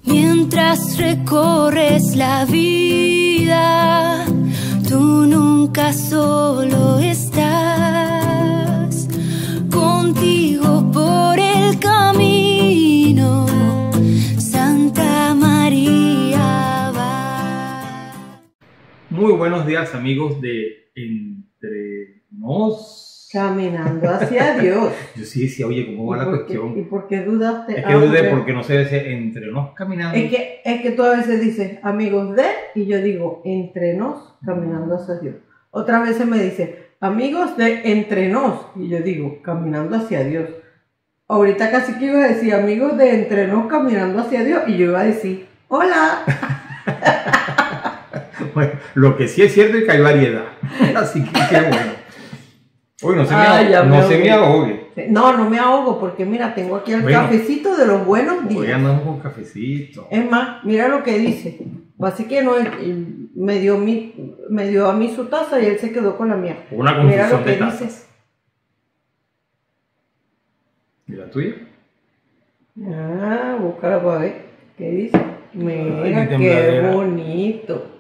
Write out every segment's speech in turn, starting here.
Mientras recorres la vida, tú nunca solo estás. Contigo por el camino, Santa María va. Muy buenos días, amigos de Entre Nos. Caminando hacia Dios. Yo sí decía, oye, ¿cómo va la cuestión? ¿Y por qué dudaste? Es que dudé porque no se dice Entre Nos caminando. Es que tú a veces dices amigos de, y yo digo entre nos caminando hacia Dios. Otras veces me dice amigos de Entre Nos, y yo digo caminando hacia Dios. Ahorita casi que iba a decir amigos de Entre Nos caminando hacia Dios, y yo iba a decir hola. Bueno, lo que sí es cierto es que hay variedad. Así que qué bueno. Uy, no se me ahogue. No me ahogo porque mira, tengo aquí el cafecito de los buenos días. Hoy andamos con cafecito. Es más, mira lo que dice. Así que no, me dio a mí su taza y él se quedó con la mía. Una confusión mira lo que de tazas. dice. ¿Y la tuya? Ah, búscala para ver. ¿Qué dice? Mira, qué bonito.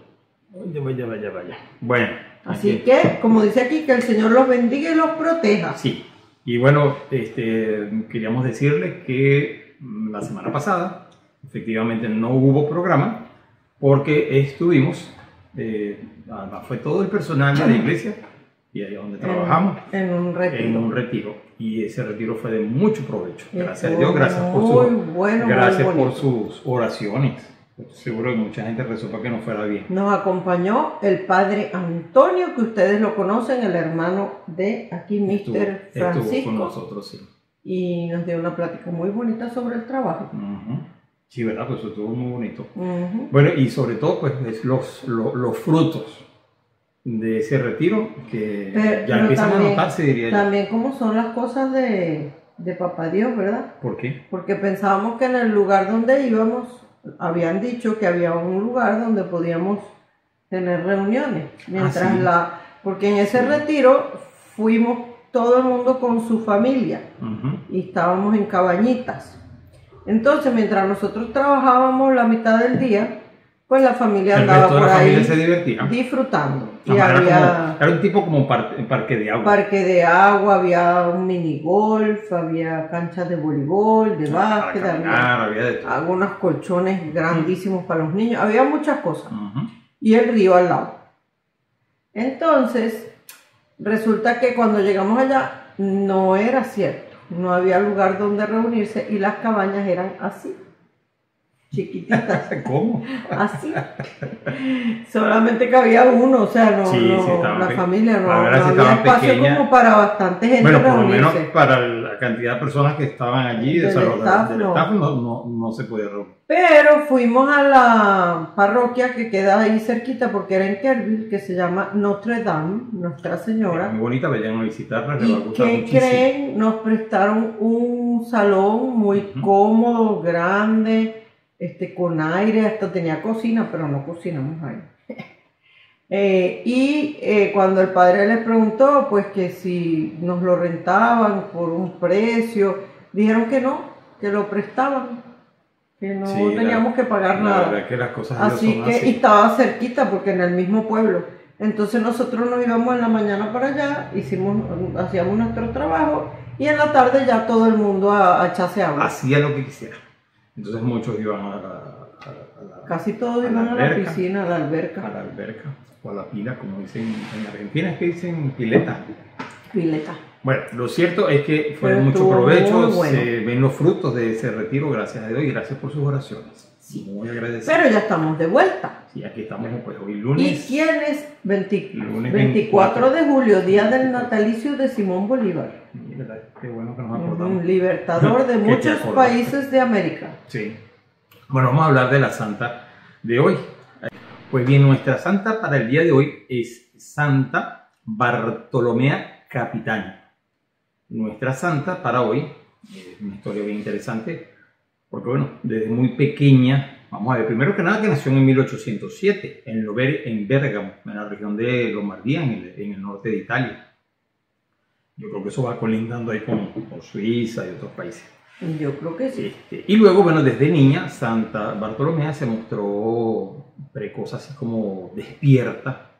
Vaya. Bueno. Así que, como dice aquí, que el Señor los bendiga y los proteja. Sí. Y bueno, queríamos decirles que la semana pasada efectivamente no hubo programa porque estuvimos, fue todo el personal de la iglesia y ahí donde trabajamos en un retiro. Y ese retiro fue de mucho provecho. Gracias a Dios, gracias por por sus oraciones. Seguro que mucha gente rezó para que nos fuera bien. Nos acompañó el padre Antonio, que ustedes lo conocen, el hermano de aquí, Mr. Francisco. Estuvo con nosotros, sí. Y nos dio una plática muy bonita sobre el trabajo. Sí, ¿verdad? Pues eso estuvo muy bonito. Bueno, y sobre todo, pues, los frutos de ese retiro que ya empiezan a notarse, diría yo. También cómo son las cosas de Papá Dios, ¿verdad? ¿Por qué? Porque pensábamos que en el lugar donde íbamos habían dicho que había un lugar donde podíamos tener reuniones, mientras porque en ese retiro fuimos todo el mundo con su familia y estábamos en cabañitas. Entonces, mientras nosotros trabajábamos la mitad del día, pues la familia andaba por ahí disfrutando. Y era un tipo como parque de agua. Parque de agua, había un mini golf, había canchas de voleibol, de básquet, había algunos colchones grandísimos para los niños, había muchas cosas. Y el río al lado. Entonces, resulta que cuando llegamos allá no era cierto, no había lugar donde reunirse y las cabañas eran así. Chiquititas. ¿Cómo? Así. Solamente cabía uno, o sea, la familia no había espacio pequeña, como para bastante gente. Bueno, por lo menos para la cantidad de personas que estaban allí, del staff no se podía reunir. Pero fuimos a la parroquia que queda ahí cerquita, porque era en Kerrville, que se llama Notre Dame, Nuestra Señora. Muy bonita, vayan a visitarla, les va a gustar muchísimo. Creen? Nos prestaron un salón muy cómodo, grande, con aire, hasta tenía cocina, pero no cocinamos ahí. Cuando el padre les preguntó, pues que si nos lo rentaban por un precio, dijeron que no, que lo prestaban, que no teníamos que pagar nada. Verdad que las cosas así que y estaba cerquita, porque en el mismo pueblo. Entonces nosotros nos íbamos en la mañana para allá, hacíamos nuestro trabajo, y en la tarde ya todo el mundo a echarse agua. Hacía lo que quisiera. Entonces muchos iban casi todos iban a la piscina, a la alberca. A la alberca, o a la pila, como dicen en Argentina, es que dicen pileta. Pileta. Bueno, lo cierto es que fue de mucho provecho, se ven los frutos de ese retiro, gracias a Dios, y gracias por sus oraciones. Sí. Muy agradecido. Pero ya estamos de vuelta. Sí, aquí estamos pues, hoy lunes. ¿Y quién es 24 de julio, día del natalicio de Simón Bolívar? Mira, qué bueno que nos acordamos. Un libertador de muchos países de América. Sí. Bueno, vamos a hablar de la santa de hoy. Pues bien, nuestra santa para el día de hoy es Santa Bartolomea Capitani. Nuestra santa para hoy es una historia bien interesante, porque bueno, desde muy pequeña, vamos a ver, primero que nada que nació en 1807 en Bérgamo, en la región de Lombardía, en el norte de Italia. Yo creo que eso va colindando ahí con Suiza y otros países. Yo creo que sí. Y luego, bueno, desde niña, Santa Bartolomea se mostró precoz, así como despierta.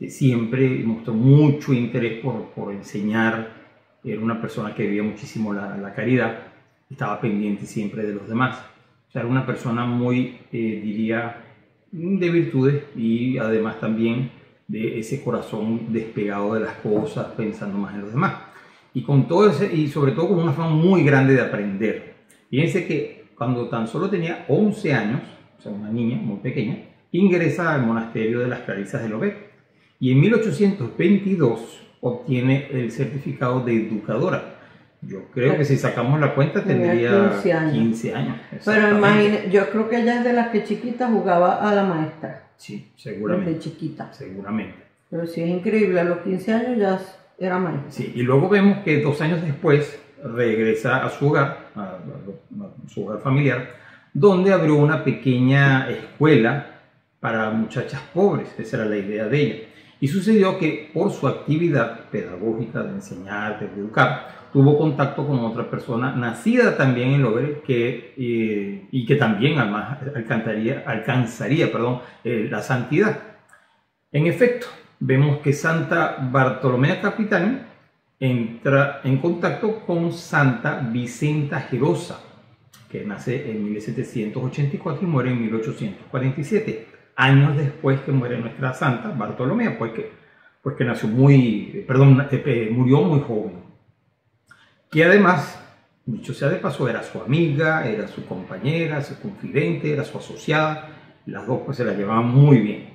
Siempre mostró mucho interés por enseñar. Era una persona que vivía muchísimo la caridad. Estaba pendiente siempre de los demás. O sea, era una persona muy, diría, de virtudes y además también de ese corazón despegado de las cosas, pensando más en los demás. Y con todo ese, y sobre todo con un afán muy grande de aprender. Fíjense que cuando tan solo tenía 11 años, o sea, una niña muy pequeña, ingresa al monasterio de las Clarisas de Lobeck. Y en 1822 obtiene el certificado de educadora. Yo creo que si sacamos la cuenta tendría 15 años. Pero imagínate, yo creo que ella es de las que chiquita jugaba a la maestra. Sí, seguramente. Desde chiquita. Seguramente. Pero sí es increíble, a los 15 años ya era maestra. Sí, y luego vemos que 2 años después regresa a su hogar, a su hogar familiar, donde abrió una pequeña escuela para muchachas pobres. Esa era la idea de ella. Y sucedió que por su actividad pedagógica de enseñar, de educar, tuvo contacto con otra persona nacida también en Lobeck y que también además alcanzaría la santidad. En efecto, vemos que Santa Bartolomea Capitani entra en contacto con Santa Vicenta Gerosa, que nace en 1784 y muere en 1847. Años después que muere nuestra Santa Bartolomea, porque nació murió muy joven. Que además, dicho sea de paso, era su amiga, era su compañera, su confidente, era su asociada. Las dos pues se la llevaban muy bien.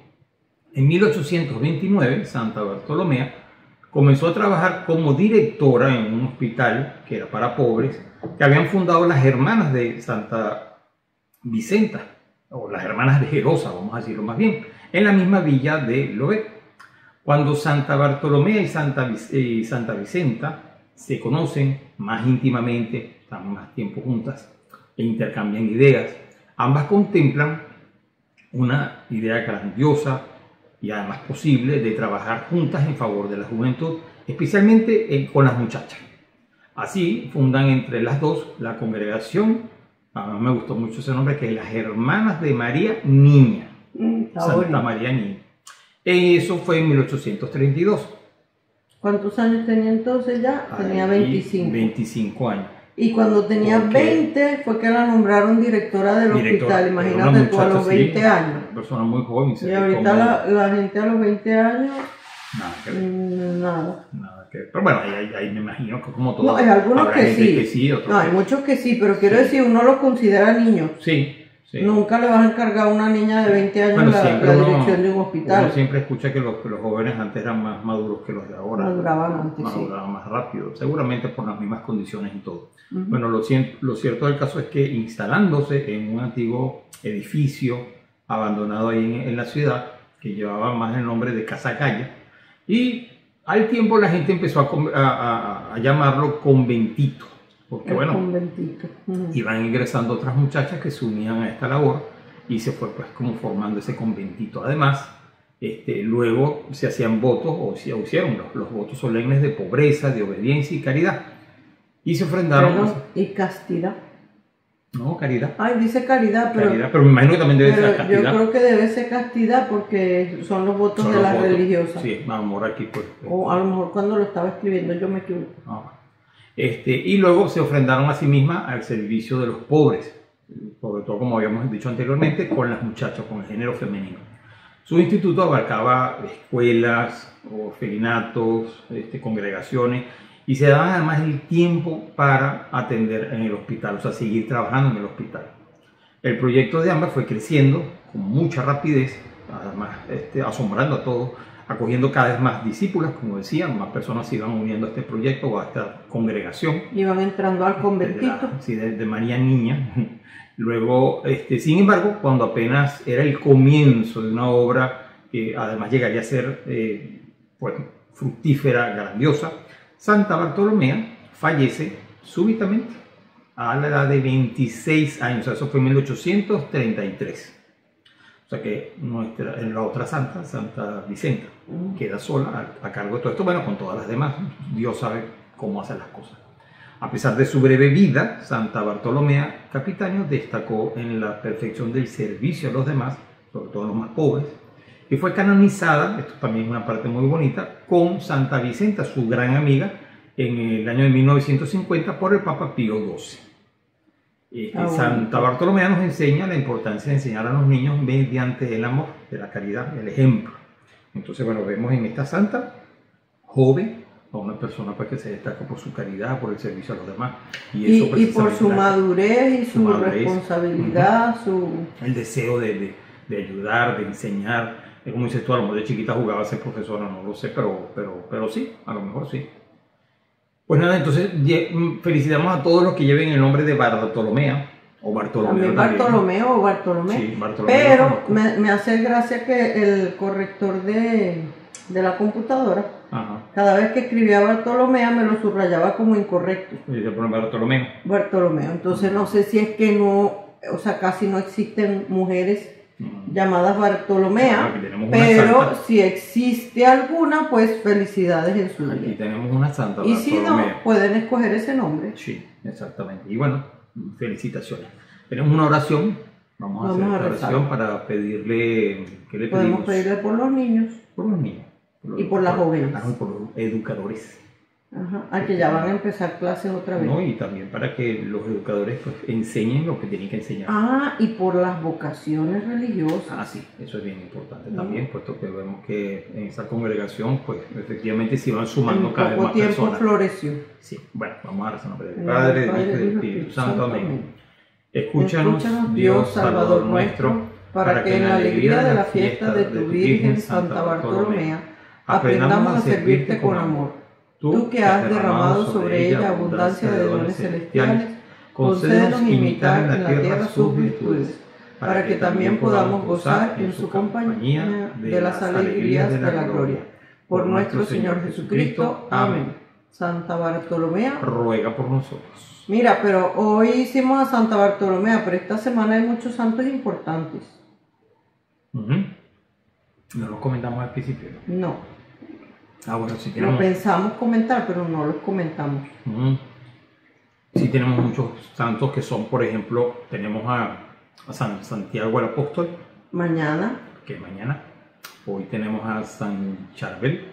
En 1829, Santa Bartolomea comenzó a trabajar como directora en un hospital que era para pobres, que habían fundado las hermanas de Santa Vicenta, o las hermanas de Gerosa, vamos a decirlo más bien, en la misma villa de Lobeck. Cuando Santa Bartolomea y Santa Vicenta se conocen más íntimamente, están más tiempo juntas e intercambian ideas, ambas contemplan una idea grandiosa y además posible de trabajar juntas en favor de la juventud, especialmente con las muchachas. Así fundan entre las dos la congregación, a mí me gustó mucho ese nombre, que es las Hermanas de María Niña, Santa María Niña. Eso fue en 1832. ¿Cuántos años tenía entonces ya? Tenía 25. 25 años. Y cuando tenía 20 fue que la nombraron directora del hospital, imagínate tú a los 20 años. Una persona muy joven. Y ahorita la gente a los 20 años, nada que ver. Nada que ver. Pero bueno, ahí me imagino que como todo. No, hay algunos que sí. Otros no, hay muchos que sí, pero quiero decir, uno los considera niños. Sí. Sí. Nunca le vas a encargar a una niña de 20 años la dirección de un hospital. Uno siempre escucha que los jóvenes antes eran más maduros que los de ahora. Maduraban más rápido, seguramente por las mismas condiciones y todo. Bueno, lo cierto del caso es que instalándose en un antiguo edificio abandonado ahí en la ciudad, que llevaba más el nombre de Casa Calle, y al tiempo la gente empezó a llamarlo conventito. Porque iban ingresando otras muchachas que se unían a esta labor y se fue pues como formando ese conventito. Además, luego se hacían votos, o se hicieron los votos solemnes de pobreza, de obediencia y caridad. Y se ofrendaron... ¿Y castidad? No, caridad. Ay, dice caridad, pero... Caridad, pero me imagino que también debe ser castidad. Yo creo que debe ser castidad porque son los votos de las religiosas. Sí, vamos aquí pues. O a lo mejor cuando lo estaba escribiendo yo me equivoco. Y luego se ofrendaron a sí mismas al servicio de los pobres, sobre todo como habíamos dicho anteriormente, con las muchachas, con el género femenino. Su instituto abarcaba escuelas, orfelinatos, congregaciones, y se daban además el tiempo para atender en el hospital, o sea, seguir trabajando en el hospital. El proyecto de ambas fue creciendo con mucha rapidez, además asombrando a todos, acogiendo cada vez más discípulas, como decían, más personas se iban uniendo a este proyecto o a esta congregación. Iban entrando al conventito. De María Niña. Luego, sin embargo, cuando apenas era el comienzo de una obra que además llegaría a ser fructífera, grandiosa, Santa Bartolomea fallece súbitamente a la edad de 26 años, eso fue en 1833. O sea que la otra santa, Santa Vicenta, queda sola a cargo de todo esto, bueno, con todas las demás. Dios sabe cómo hacer las cosas. A pesar de su breve vida, Santa Bartolomea Capitaño destacó en la perfección del servicio a los demás, sobre todo a los más pobres, y fue canonizada, esto también es una parte muy bonita, con Santa Vicenta, su gran amiga, en el año de 1950 por el Papa Pío XII. Santa Bartolomea nos enseña la importancia de enseñar a los niños mediante el amor, de la caridad, el ejemplo. Entonces, bueno, vemos en esta santa joven a una persona pues, que se destaca por su caridad, por el servicio a los demás. Y por su madurez y su responsabilidad, el deseo de ayudar, de enseñar. Es como dices tú, a lo mejor de chiquita jugaba a ser profesora, no lo sé, pero sí, a lo mejor sí. Pues nada, entonces felicitamos a todos los que lleven el nombre de Bartolomea o Bartolomeo. También Bartolomeo o Bartolomé. Sí, Bartolomeo. Pero me hace gracia que el corrector de la computadora, cada vez que escribía Bartolomea me lo subrayaba como incorrecto. Y se pone Bartolomeo. Bartolomeo. Entonces no sé si es que no, o sea, casi no existen mujeres llamadas Bartolomea, pero si existe alguna, pues felicidades en su día. Aquí tenemos una santa y Bartolomea. Si no, pueden escoger ese nombre. Sí, exactamente. Y bueno, felicitaciones. Tenemos una oración. Vamos a hacer una oración para pedirle. ¿Qué le pedimos? Podemos pedirle por los niños. Por los niños. Y por las jóvenes. Por los educadores. A que ya van a empezar clases otra vez. No, y también para que los educadores pues, enseñen lo que tienen que enseñar. Y por las vocaciones religiosas. Sí, eso es bien importante también, puesto que vemos que en esa congregación, pues efectivamente se van sumando cada vez más personas. En poco tiempo floreció. Sí, bueno, vamos a rezar del Padre, del Hijo y del Espíritu Santo. Amén. Escúchanos, Dios Salvador nuestro, para que en la alegría de la fiesta de tu Virgen Santa Bartolomea aprendamos a servirte con amor. Tú que has derramado sobre ella abundancia de dones celestiales, concédenos imitar en la tierra sus virtudes, para que también podamos gozar en su compañía de las alegrías de la gloria. Por nuestro Señor Jesucristo. Amén. Santa Bartolomea, ruega por nosotros. Mira, pero hoy hicimos a Santa Bartolomea, pero esta semana hay muchos santos importantes. No los comentamos al principio. No. Bueno, sí tenemos... Lo pensamos comentar, pero no los comentamos. Sí tenemos muchos santos que son, por ejemplo, tenemos a San Santiago el Apóstol. Mañana. Que es mañana. Hoy tenemos a San Charbel.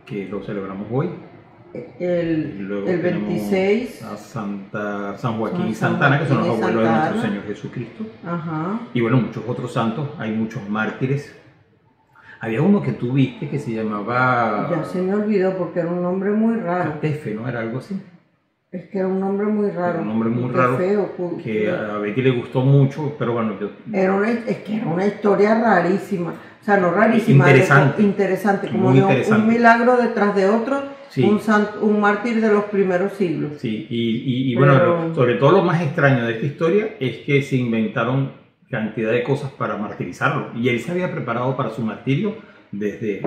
Que lo celebramos hoy. El 26. A San Joaquín y Santa Ana, que son los abuelos de nuestro Señor Jesucristo. Y bueno, muchos otros santos. Hay muchos mártires. Había uno que tú viste que se llamaba... Ya se me olvidó porque era un nombre muy raro. Catefe, ¿no? Era algo así. Es que era un nombre muy raro. Era un nombre muy raro. Feo, que a Betty le gustó mucho, pero bueno... Es que era una historia rarísima. O sea, no rarísima. Interesante. Como un milagro detrás de otro. Sí. Un mártir de los primeros siglos. Sí, y bueno, sobre todo lo más extraño de esta historia es que se inventaron cantidad de cosas para martirizarlo. Y él se había preparado para su martirio desde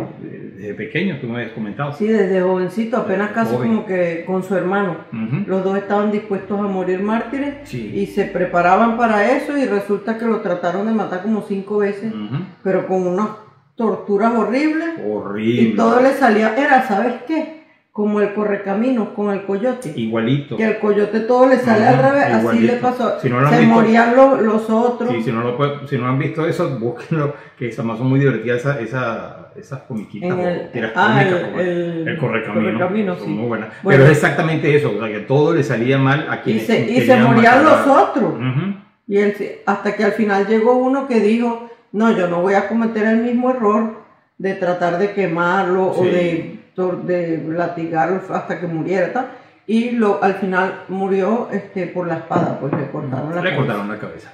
pequeño, tú me habías comentado. Sí, desde jovencito, apenas casi como que con su hermano. Los dos estaban dispuestos a morir mártires y se preparaban para eso y resulta que lo trataron de matar como 5 veces, pero con unas torturas horribles. Y todo le salía, ¿sabes qué? Como el correcaminos con el coyote. Igualito. Que el coyote todo le sale al revés, igualito. Así le pasó. Si no se morían los otros. Sí, si no han visto eso, búsquenlo, que además son muy divertidas esas comiquitas. El correcaminos, sí. Muy buenas. Bueno, pero es exactamente eso, o sea, que todo le salía mal a quienes y se morían los otros. Y hasta que al final llegó uno que dijo, no, yo no voy a cometer el mismo error de tratar de quemarlo o de latigarlo hasta que muriera, y al final murió por la espada, pues le cortaron la cabeza.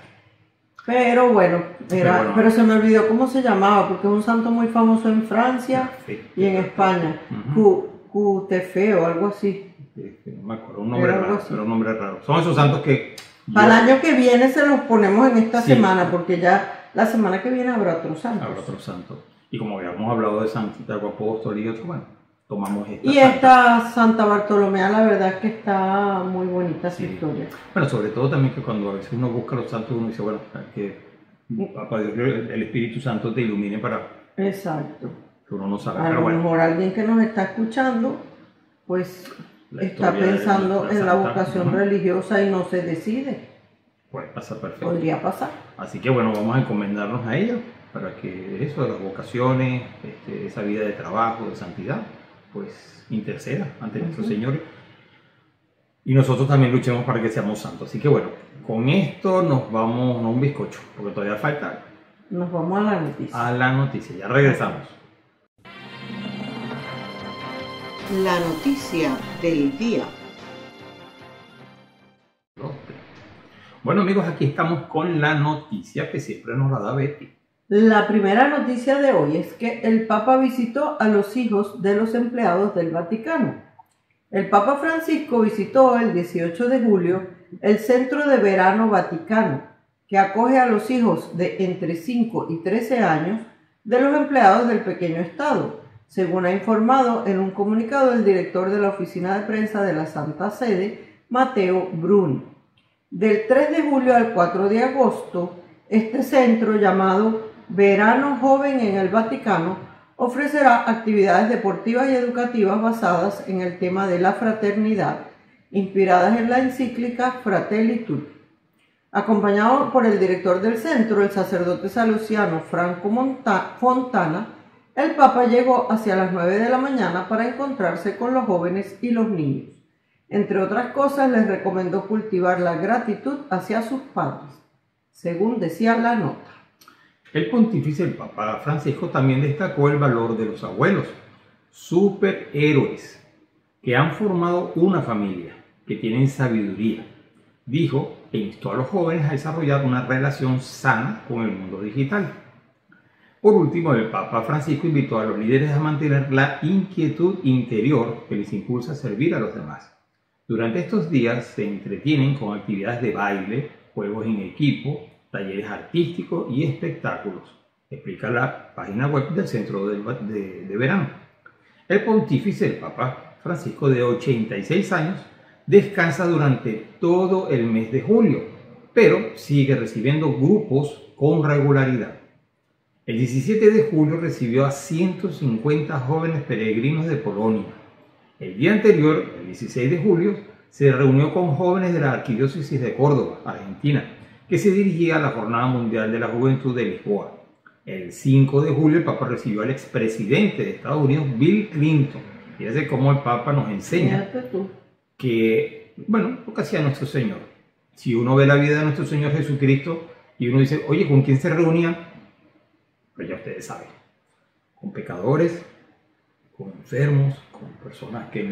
Pero bueno, pero se me olvidó cómo se llamaba, porque es un santo muy famoso en Francia y en España. Cutefe o algo así. No me acuerdo, un nombre raro. Son esos santos que... Para el año que viene se los ponemos en esta semana, porque ya la semana que viene habrá otros santos. Habrá otros santos. Y como habíamos hablado de Santiago Apóstol y otros, bueno, tomamos esta. Y esta Santa Bartolomea, la verdad es que está muy bonita su historia. Bueno, sobre todo también que cuando a veces uno busca los santos, uno dice, bueno, que Papá Dios, el Espíritu Santo te ilumine para Exacto. que uno no sabe. A Pero lo bueno, mejor alguien que nos está escuchando, pues la está historia de pensando nuestra en la santa, vocación ujú, religiosa y no se decide. puede pasar perfecto. Podría pasar. Así que bueno, vamos a encomendarnos a ella para que eso de las vocaciones, esa vida de trabajo, de santidad, pues interceda ante nuestro Señor. Y nosotros también luchemos para que seamos santos. Así que bueno, con esto nos vamos, no un bizcocho, porque todavía falta Nos vamos a la noticia. a la noticia. Ya regresamos. La noticia del día. Bueno amigos, aquí estamos con la noticia que siempre nos la da Betty. La primera noticia de hoy es que el Papa visitó a los hijos de los empleados del Vaticano. El Papa Francisco visitó el 18 de julio el Centro de Verano Vaticano, que acoge a los hijos de entre 5 y 13 años de los empleados del pequeño Estado, según ha informado en un comunicado el director de la Oficina de Prensa de la Santa Sede, Matteo Bruni. Del 3 de julio al 4 de agosto, este centro, llamado Verano Joven en el Vaticano, ofrecerá actividades deportivas y educativas basadas en el tema de la fraternidad, inspiradas en la encíclica Fratelli Tutti. Acompañado por el director del centro, el sacerdote salesiano Franco Fontana, el Papa llegó hacia las 9 de la mañana para encontrarse con los jóvenes y los niños. Entre otras cosas, les recomendó cultivar la gratitud hacia sus padres, según decía la nota. El pontífice, el Papa Francisco, también destacó el valor de los abuelos, superhéroes, que han formado una familia, que tienen sabiduría. Dijo e instó a los jóvenes a desarrollar una relación sana con el mundo digital. Por último, el Papa Francisco invitó a los líderes a mantener la inquietud interior que les impulsa a servir a los demás. Durante estos días se entretienen con actividades de baile, juegos en equipo, talleres artísticos y espectáculos, explica la página web del Centro de Verano. El pontífice, el Papa Francisco, de 86 años, descansa durante todo el mes de julio, pero sigue recibiendo grupos con regularidad. El 17 de julio recibió a 150 jóvenes peregrinos de Polonia. El día anterior, el 16 de julio, se reunió con jóvenes de la Arquidiócesis de Córdoba, Argentina, que se dirigía a la Jornada Mundial de la Juventud de Lisboa. El 5 de julio el Papa recibió al expresidente de Estados Unidos, Bill Clinton. Fíjate cómo el Papa nos enseña que, bueno, lo que hacía nuestro Señor. Si uno ve la vida de nuestro Señor Jesucristo y uno dice, oye, ¿con quién se reunía? Pues ya ustedes saben, con pecadores, con enfermos, con personas que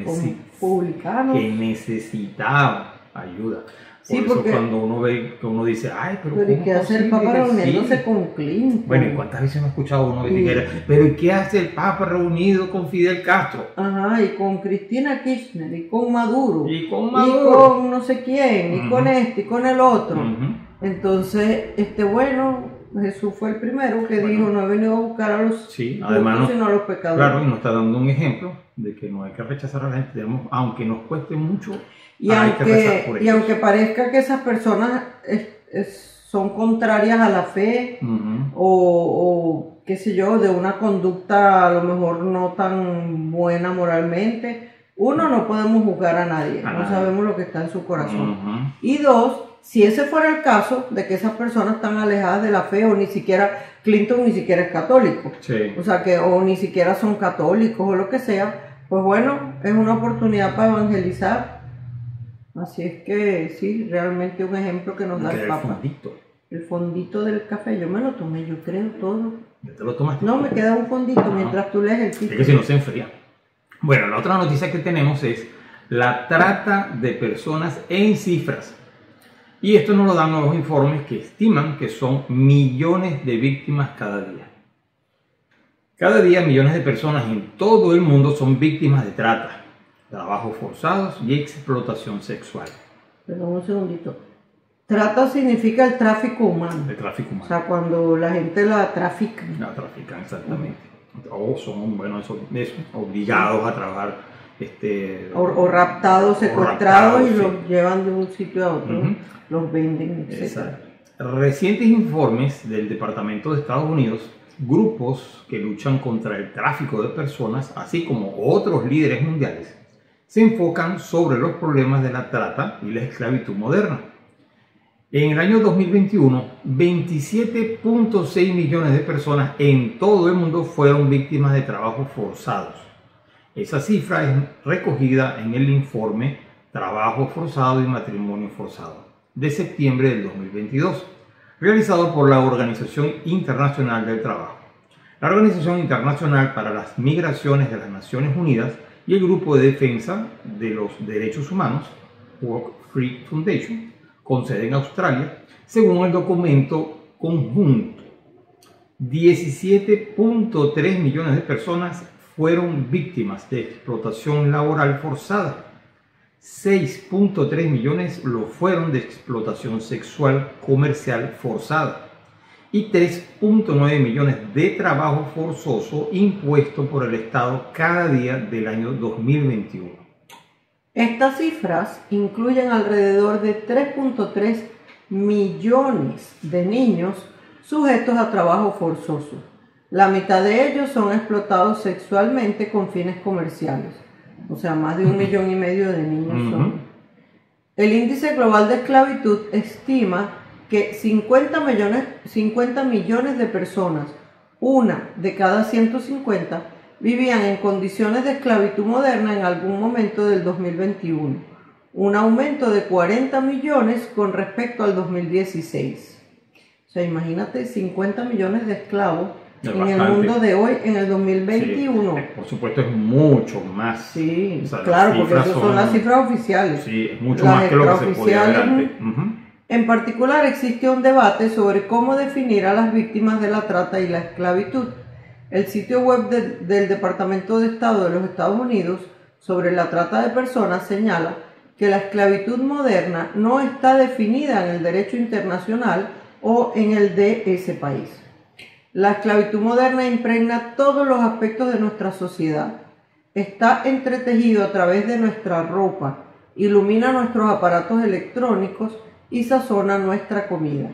necesitaban ayuda. Por sí, eso porque cuando uno ve que uno dice, ay, pero ¿y qué hace el Papa reuniéndose sí? con Clinton? Bueno, ¿y cuántas veces hemos escuchado uno que pero ¿y qué hace el Papa reunido con Fidel Castro? Ajá, y con Cristina Kirchner, y con Maduro, y con no sé quién, y con este, y con el otro. Entonces, bueno, Jesús fue el primero que dijo, no he venido a buscar a los además, sino a los pecadores. Claro, y nos está dando un ejemplo de que no hay que rechazar a la gente, aunque nos cueste mucho, y hay que rezar por ellos. Y aunque parezca que esas personas son contrarias a la fe, o qué sé yo, de una conducta a lo mejor no tan buena moralmente, uno, no podemos juzgar a nadie, no sabemos lo que está en su corazón. Y dos, si ese fuera el caso de que esas personas están alejadas de la fe, o ni siquiera, Clinton ni siquiera es católico, o sea que, o ni siquiera son católicos o lo que sea, pues bueno, es una oportunidad para evangelizar. Así es que sí, realmente un ejemplo que nos da el Papa. El fondito del café, yo me lo tomé, yo creo todo. ¿Ya te lo tomaste? No, me queda un fondito mientras tú lees el título. Es que si no se enfría. Bueno, la otra noticia que tenemos es la trata de personas en cifras. Y esto nos lo dan nuevos informes que estiman que son millones de víctimas cada día. Cada día millones de personas en todo el mundo son víctimas de trata, trabajos forzados y explotación sexual. Perdón un segundito. Trata significa el tráfico humano. El tráfico humano. O sea, cuando la gente la trafica. La trafican, exactamente. O son, bueno, eso, obligados a trabajar. O raptados, secuestrados y los llevan de un sitio a otro. Los venden, etc. recientes informes del Departamento de Estados Unidos, grupos que luchan contra el tráfico de personas, así como otros líderes mundiales, se enfocan sobre los problemas de la trata y la esclavitud moderna. En el año 2021, 27.6 millones de personas en todo el mundo fueron víctimas de trabajos forzados. Esa cifra es recogida en el informe Trabajo Forzado y Matrimonio Forzado de septiembre del 2022, realizado por la Organización Internacional del Trabajo, la Organización Internacional para las Migraciones de las Naciones Unidas y el Grupo de Defensa de los Derechos Humanos, Work Free Foundation, con sede en Australia, según el documento conjunto. 17.3 millones de personas fueron víctimas de explotación laboral forzada. 6.3 millones lo fueron de explotación sexual comercial forzada y 3.9 millones de trabajo forzoso impuesto por el Estado cada día del año 2021. Estas cifras incluyen alrededor de 3.3 millones de niños sujetos a trabajo forzoso. La mitad de ellos son explotados sexualmente con fines comerciales. O sea, más de 1,5 millones de niños son. El índice global de esclavitud estima que 50 millones de personas, una de cada 150, vivían en condiciones de esclavitud moderna en algún momento del 2021, un aumento de 40 millones con respecto al 2016. O sea, imagínate 50 millones de esclavos en el mundo de hoy, en el 2021. Sí, por supuesto es mucho más. Sí, o sea, claro, porque esas son las cifras oficiales. Sí, es mucho más que lo que se podía ver antes. En particular, existe un debate sobre cómo definir a las víctimas de la trata y la esclavitud. El sitio web del Departamento de Estado de los Estados Unidos sobre la trata de personas señala que la esclavitud moderna no está definida en el derecho internacional o en el de ese país. La esclavitud moderna impregna todos los aspectos de nuestra sociedad. Está entretejido a través de nuestra ropa, ilumina nuestros aparatos electrónicos y sazona nuestra comida.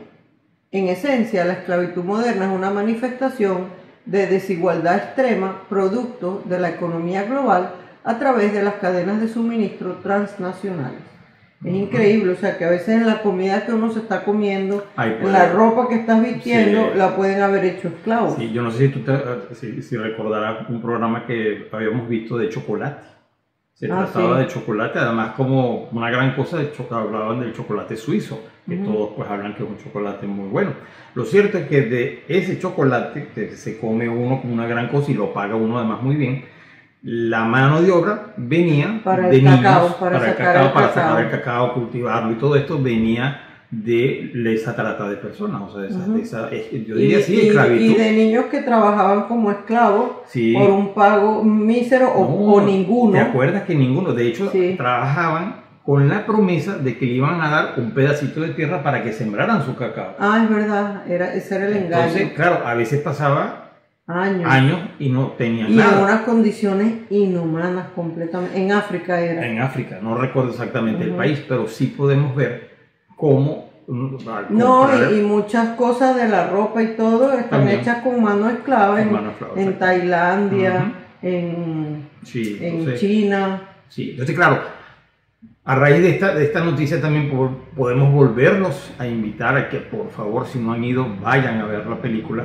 En esencia, la esclavitud moderna es una manifestación de desigualdad extrema, producto de la economía global a través de las cadenas de suministro transnacionales. Es increíble, o sea que a veces en la comida que uno se está comiendo, en la ropa que estás vistiendo, sí, la pueden haber hecho esclavos. Sí, yo no sé si tú si recordarás un programa que habíamos visto de chocolate. Se trataba de chocolate, además como una gran cosa, hablaban del chocolate suizo, que todos pues hablan que es un chocolate muy bueno. Lo cierto es que de ese chocolate, que se come uno como una gran cosa y lo paga uno además muy bien, la mano de obra venía de niños, para sacar el cacao, cultivarlo y todo esto venía de esa trata de personas, o sea, yo diría esclavitud. Y de niños que trabajaban como esclavos por un pago mísero o ninguno. ¿Te acuerdas que ninguno? De hecho, trabajaban con la promesa de que le iban a dar un pedacito de tierra para que sembraran su cacao. Ah, es verdad, ese era el engaño. Entonces, claro, a veces pasaba años y no tenían nada. Y en unas condiciones inhumanas completamente. En África era. En África, no recuerdo exactamente el país, pero sí podemos ver cómo... y muchas cosas de la ropa y todo están también hechas con mano esclava en Tailandia, en China. Sí, entonces claro, a raíz de esta noticia también podemos volvernos a invitar a que por favor, si no han ido, vayan a ver la película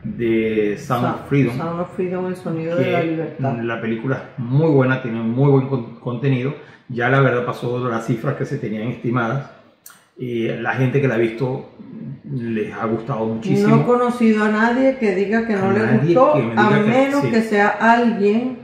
de Sound of Freedom. Sound of Freedom, el sonido de la libertad. La película es muy buena, tiene muy buen contenido. Ya la verdad pasó las cifras que se tenían estimadas. Y la gente que la ha visto les ha gustado muchísimo. No he conocido a nadie que diga que no le gustó, a menos que sea alguien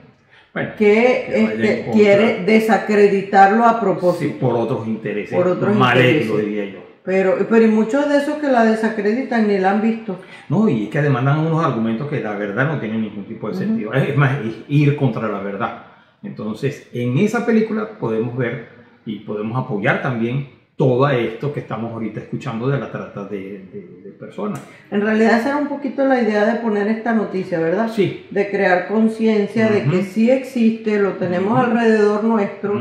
que quiere desacreditarlo a propósito. Sí, por otros intereses. Por otros intereses, lo diría yo. Pero y muchos de esos que la desacreditan ni la han visto. No, y es que además dan unos argumentos que la verdad no tienen ningún tipo de sentido. Es más, es ir contra la verdad. Entonces, en esa película podemos ver y podemos apoyar también todo esto que estamos ahorita escuchando de la trata de personas. En realidad esa era un poquito la idea de poner esta noticia, ¿verdad? Sí. De crear conciencia de que sí existe, lo tenemos alrededor nuestro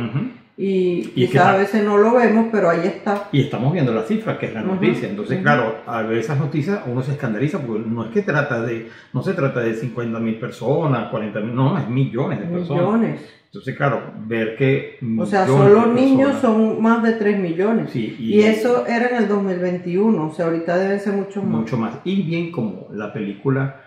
y Y quizás a veces no lo vemos, pero ahí está. Y estamos viendo las cifras, que es la noticia. Entonces, claro, al ver esas noticias uno se escandaliza porque no es que no se trata de 50.000 personas, 40.000, no, es millones de personas. Millones. Entonces, claro, ver que... O sea, millones solo de niños personas- son más de 3 millones. Sí, y eso era en el 2021, o sea, ahorita debe ser mucho más. mucho más. Y bien como la película,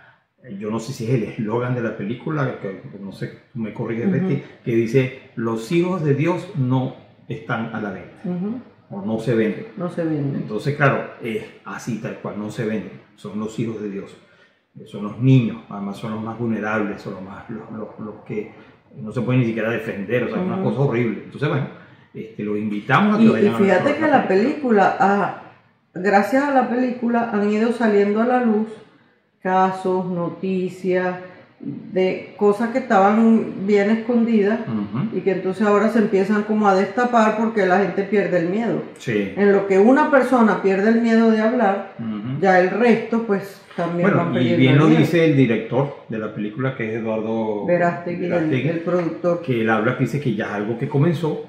yo no sé si es el eslogan de la película, que no sé, tú me corriges, Betty, que dice, los hijos de Dios no están a la venta, o no se venden. No se venden. Entonces, claro, es así tal cual, no se venden, son los hijos de Dios, son los niños, además son los más vulnerables, son los que no se pueden ni siquiera defender, o sea, es una cosa horrible. Entonces, bueno, los invitamos a que vayan Y fíjate que la película. película, gracias a la película han ido saliendo a la luz casos, noticias, de cosas que estaban bien escondidas y que entonces ahora se empiezan como a destapar porque la gente pierde el miedo. Sí. En lo que una persona pierde el miedo de hablar, ya el resto pues también van Bueno, y perdiendo bien el lo miedo. dice el director de la película, que es Eduardo Verástegui, el productor. que él habla, que dice que ya es algo que comenzó,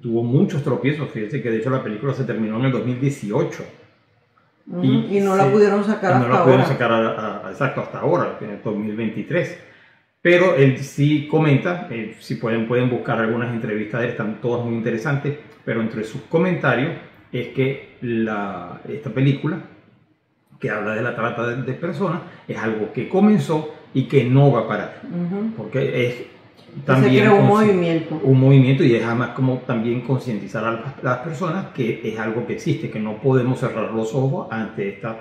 tuvo muchos tropiezos, fíjense que de hecho la película se terminó en el 2018. Y no la pudieron sacar hasta no la pudieron ahora. sacar exacto hasta ahora, en el 2023. Pero él sí comenta, si pueden buscar algunas entrevistas de él, están todas muy interesantes, pero entre sus comentarios es que esta película, que habla de la trata de personas, es algo que comenzó y que no va a parar. Porque es también se creó un movimiento. Un movimiento, y es además como también concientizar a las personas que es algo que existe, que no podemos cerrar los ojos ante esta...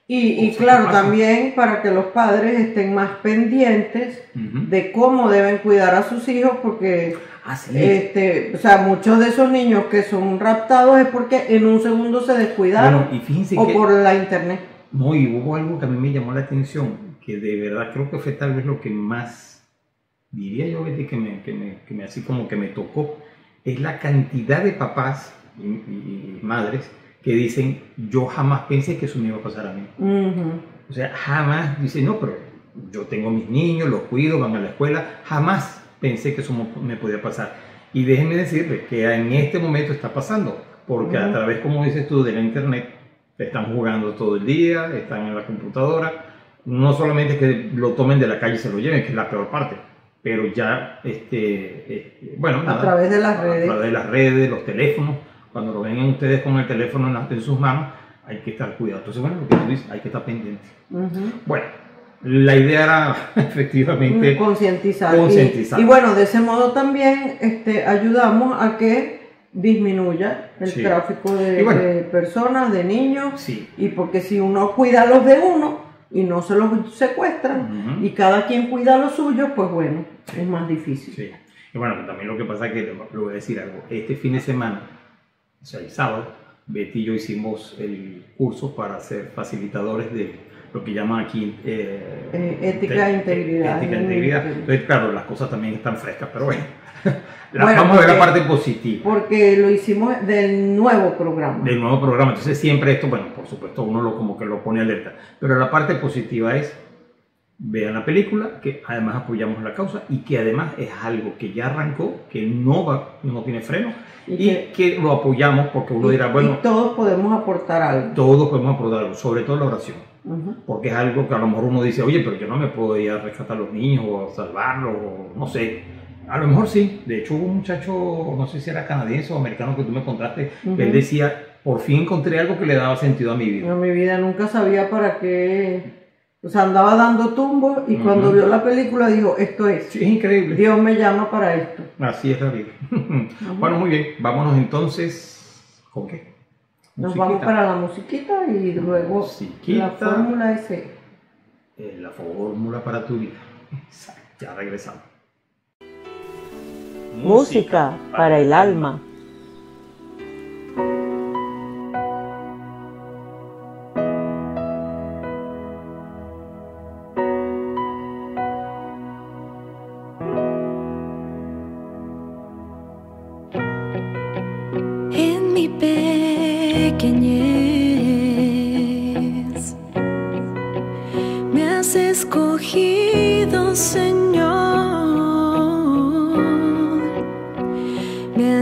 Y claro, también para que los padres estén más pendientes de cómo deben cuidar a sus hijos, porque o sea, muchos de esos niños que son raptados es porque en un segundo se descuidaron, Bueno, y fíjense o que, por la internet. No, y hubo algo que a mí me llamó la atención, que de verdad creo que fue tal vez lo que más, diría yo, Betty, que me así como que me tocó, es la cantidad de papás y madres que dicen, yo jamás pensé que eso me iba a pasar a mí. O sea, jamás, dicen, no, pero yo tengo mis niños, los cuido, van a la escuela, jamás pensé que eso me podía pasar. Y déjenme decirles que en este momento está pasando, porque a través, como dices tú, de la internet, están jugando todo el día, están en la computadora, no solamente que lo tomen de la calle y se lo lleven, que es la peor parte, pero ya, bueno, a través de las redes. A través de las redes, los teléfonos, cuando lo vengan ustedes con el teléfono en sus manos, hay que estar cuidado. Entonces, bueno, lo que tú dices, hay que estar pendiente. Bueno, la idea era efectivamente concientizar. Concientizar. Y bueno, de ese modo también ayudamos a que disminuya el tráfico de personas, de niños. Y porque si uno cuida a los de uno y no se los secuestran y cada quien cuida a los suyos, pues bueno, es más difícil. Sí. Y bueno, también lo que pasa es que, le voy a decir algo, este fin de semana, o sea, el sábado, Betty y yo hicimos el curso para ser facilitadores de lo que llaman aquí ética e integridad. Ética e integridad. Entonces, claro, las cosas también están frescas, pero bueno, Bueno, vamos a ver la parte positiva. Porque lo hicimos del nuevo programa. Del nuevo programa. Entonces siempre esto, bueno, por supuesto uno como que lo pone alerta. Pero la parte positiva es, vean la película, que además apoyamos la causa y que además es algo que ya arrancó, que no tiene freno y que lo apoyamos porque uno dirá, bueno... Y todos podemos aportar algo. Todos podemos aportar algo, sobre todo la oración. Porque es algo que a lo mejor uno dice, oye, pero yo no me puedo ir a rescatar a los niños o a salvarlos, o no sé. A lo mejor sí. De hecho, hubo un muchacho, no sé si era canadiense o americano que tú me contaste, que él decía, por fin encontré algo que le daba sentido a mi vida. A mi vida nunca sabía para qué. O sea, andaba dando tumbos y cuando vio la película dijo, esto es. Sí, es increíble. Dios me llama para esto. Así es la vida. Bueno, muy bien. Vámonos entonces, ¿con qué? Nos vamos para la musiquita y luego la fórmula S. La fórmula para tu vida. Ya regresamos. Música para el alma. En mi pequeñez me has escogido, Señor, me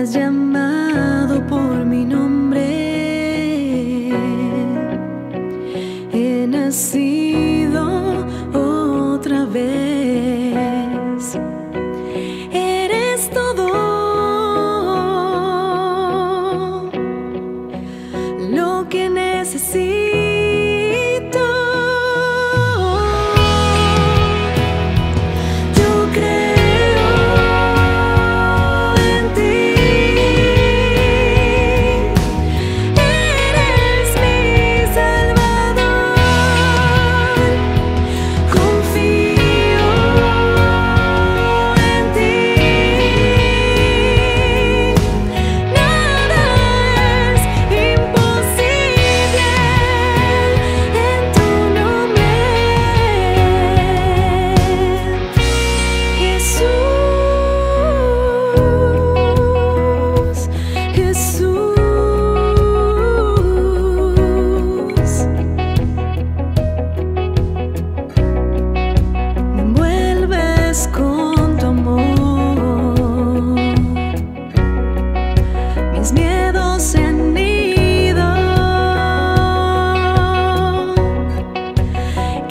miedos se han ido.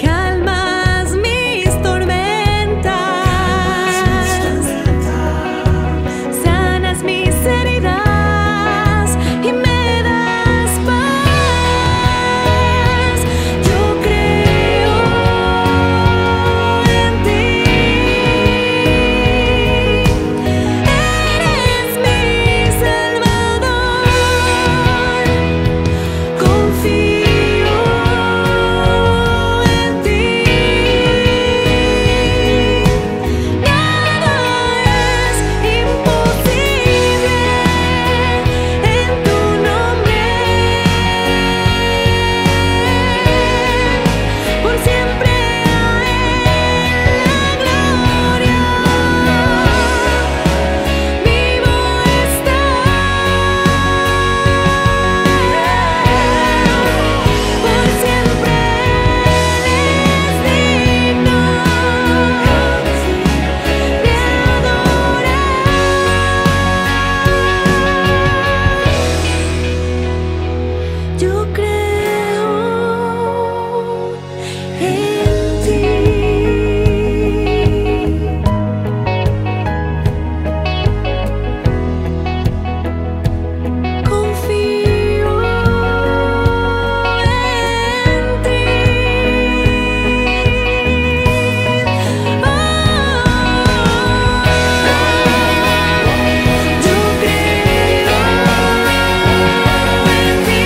Calmas mis tormentas, sanas mis heridas y me das paz. Yo creo en ti. Eres mi Salvador. Confío en ti. Nada es imposible en tu nombre. Por siempre a Él la gloria. Vivo está. Por siempre Él es digno de adorar. Yo creo en ti. Confío en ti. Yo creo en ti.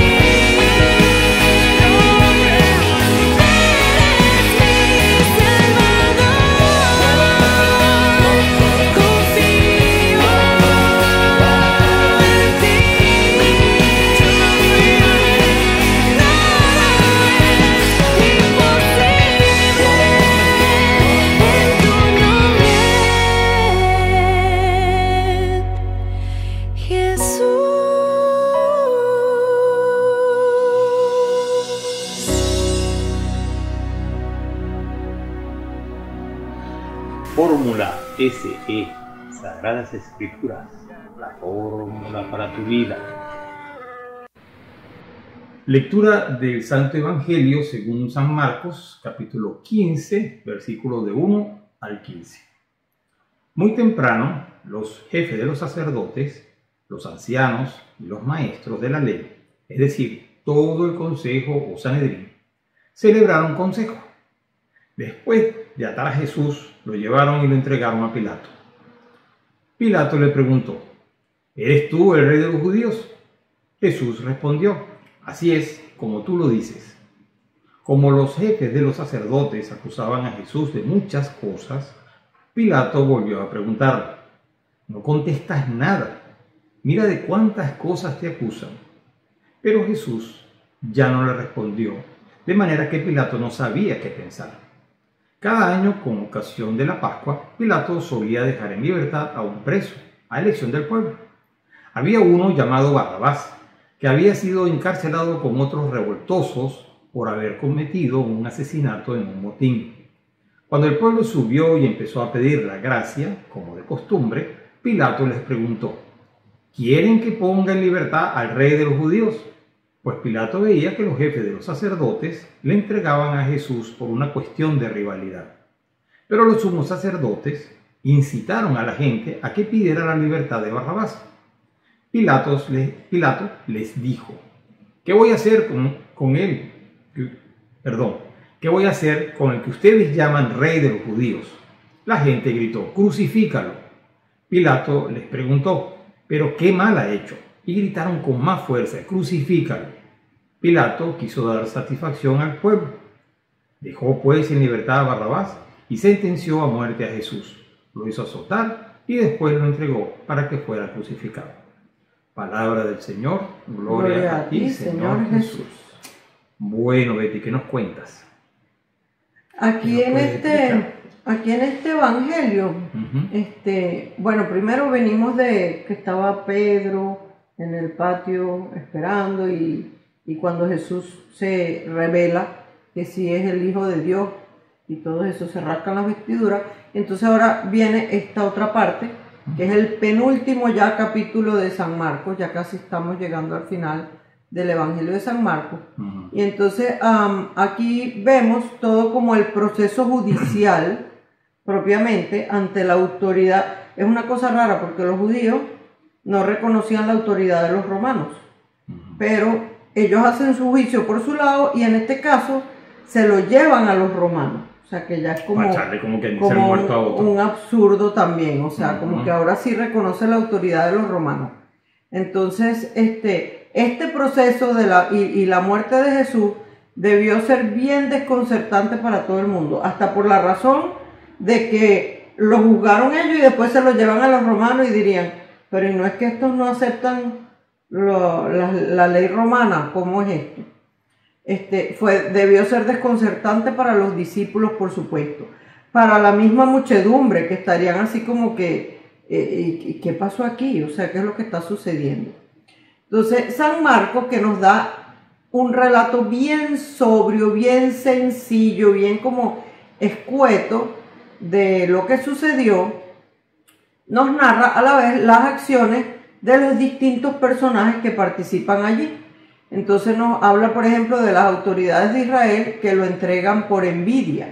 Eres mi Salvador. Confío en ti. Nada es imposible en tu nombre, Jesús. Fórmula SE, Sagradas Escrituras, la fórmula para tu vida. Lectura del Santo Evangelio según San Marcos, capítulo 15, versículos de 1 al 15. Muy temprano, los jefes de los sacerdotes, los ancianos y los maestros de la ley, es decir, todo el consejo o Sanedrín, celebraron consejo. Después de atar a Jesús, lo llevaron y lo entregaron a Pilato. Pilato le preguntó: ¿eres tú el rey de los judíos? Jesús respondió: así es, como tú lo dices. Como los jefes de los sacerdotes acusaban a Jesús de muchas cosas, Pilato volvió a preguntarle: ¿no contestas nada? Mira de cuántas cosas te acusan. Pero Jesús ya no le respondió, de manera que Pilato no sabía qué pensar. Cada año, con ocasión de la Pascua, Pilato solía dejar en libertad a un preso, a elección del pueblo. Había uno llamado Barrabás, que había sido encarcelado con otros revoltosos por haber cometido un asesinato en un motín. Cuando el pueblo subió y empezó a pedir la gracia, como de costumbre, Pilato les preguntó: ¿quieren que ponga en libertad al rey de los judíos? Pues Pilato veía que los jefes de los sacerdotes le entregaban a Jesús por una cuestión de rivalidad. Pero los sumos sacerdotes incitaron a la gente a que pidiera la libertad de Barrabás. Pilato les dijo: ¿qué voy a hacer con él? ¿Qué voy a hacer con el que ustedes llaman rey de los judíos? La gente gritó: crucifícalo. Pilato les preguntó: ¿pero qué mal ha hecho? Y gritaron con más fuerza: crucifícalo. Pilato quiso dar satisfacción al pueblo. Dejó pues en libertad a Barrabás y sentenció a muerte a Jesús. Lo hizo azotar y después lo entregó para que fuera crucificado. Palabra del Señor. Gloria a ti, Señor Jesús. Bueno, Betty, ¿qué nos cuentas? Aquí en este evangelio, bueno, primero venimos de que estaba Pedro en el patio esperando y cuando Jesús se revela que sí es el Hijo de Dios y todo eso, se rascan las vestiduras. Entonces ahora viene esta otra parte que es el penúltimo ya capítulo de San Marcos, ya casi estamos llegando al final del Evangelio de San Marcos. Y entonces aquí vemos todo como el proceso judicial propiamente ante la autoridad. Es una cosa rara porque los judíos no reconocían la autoridad de los romanos, pero ellos hacen su juicio por su lado y en este caso se lo llevan a los romanos. O sea que ya es como, como que como ser muerto a otro. un absurdo también, o sea, como que ahora sí reconoce la autoridad de los romanos. Entonces, este proceso de la muerte de Jesús debió ser bien desconcertante para todo el mundo, hasta por la razón de que lo juzgaron ellos y después se lo llevan a los romanos y dirían, pero ¿y no es que estos no aceptan la ley romana? ¿Cómo es esto? Debió ser desconcertante para los discípulos, por supuesto, para la misma muchedumbre, que estarían así como que, ¿qué pasó aquí? O sea, ¿qué es lo que está sucediendo? Entonces, San Marcos, que nos da un relato bien sobrio, bien sencillo, bien como escueto de lo que sucedió, nos narra a la vez las acciones de los distintos personajes que participan allí. Entonces nos habla, por ejemplo, de las autoridades de Israel que lo entregan por envidia.